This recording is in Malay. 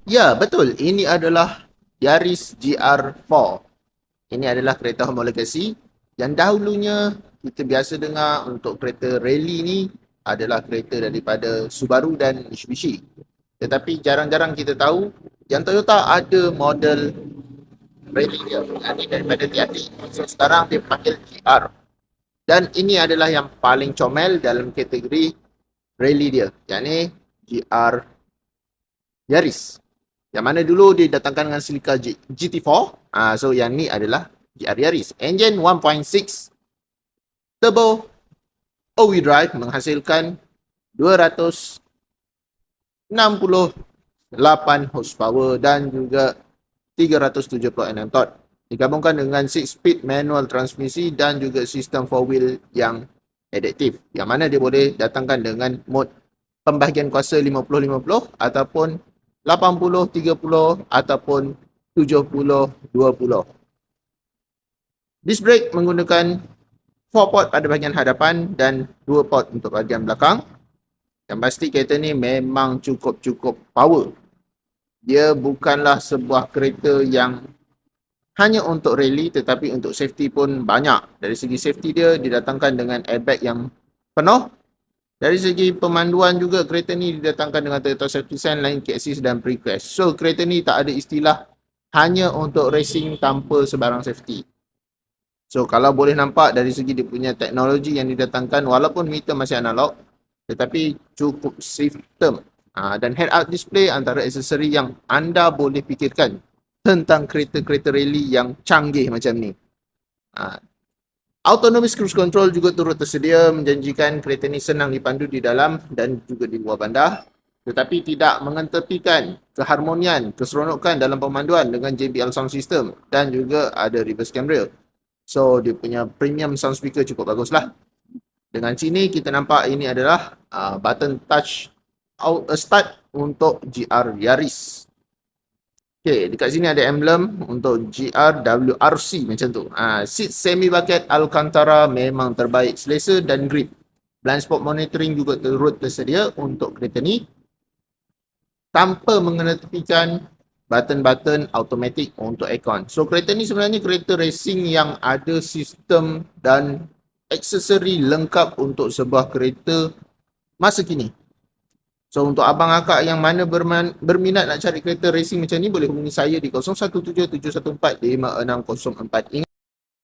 Ya, betul. Ini adalah Yaris GR4. Ini adalah kereta homologasi yang dahulunya kita biasa dengar untuk kereta rally ni adalah kereta daripada Subaru dan Mitsubishi. Tetapi jarang-jarang kita tahu yang Toyota ada model rally dia. Yang ini daripada TRD. So sekarang dia panggil GR. Dan ini adalah yang paling comel dalam kategori rally dia. Yang ni GR Yaris. Yang mana dulu dia datangkan dengan silika GT4. So yang ni adalah GR Yaris. Engine 1.6 turbo all-wheel drive menghasilkan 268 horsepower dan juga 370 Nm torque. Digabungkan dengan 6-speed manual transmisi dan juga sistem 4-wheel yang adaptif. Yang mana dia boleh datangkan dengan mod pembahagian kuasa 50-50 ataupun 80-30 ataupun 70-20. Disc brake menggunakan 4 port pada bahagian hadapan dan 2 port untuk bahagian belakang. Yang pasti kereta ni memang cukup power. Dia bukanlah sebuah kereta yang hanya untuk rally tetapi untuk safety pun banyak. Dari segi safety dia didatangkan dengan airbag yang penuh. Dari segi pemanduan juga kereta ni didatangkan dengan Toyota Safety Sign, Lane Keep Assist dan Pre-Crash. So kereta ni tak ada istilah hanya untuk racing tanpa sebarang safety. So kalau boleh nampak dari segi dia punya teknologi yang didatangkan walaupun meter masih analog tetapi cukup safe term. Dan head-up display antara aksesori yang anda boleh fikirkan tentang kereta-kereta rally yang canggih macam ni. Autonomous cruise control juga turut tersedia menjanjikan kereta ni senang dipandu di dalam dan juga di luar bandar tetapi tidak mengetepikan keharmonian, keseronokan dalam pemanduan dengan JBL sound system dan juga ada reverse camera. So dia punya premium sound speaker cukup bagus lah. Dengan sini kita nampak ini adalah button touch start untuk GR Yaris. Okay, dekat sini ada emblem untuk GRWRC macam tu. Seat semi bucket Alcantara memang terbaik, selesa dan grip. Blind spot monitoring juga turut tersedia untuk kereta ni tanpa mengetepikan button-button automatic untuk aircon. So kereta ni sebenarnya kereta racing yang ada sistem dan aksesori lengkap untuk sebuah kereta masa kini. So untuk abang akak yang mana berminat nak cari kereta racing macam ni boleh hubungi saya di 0177145604.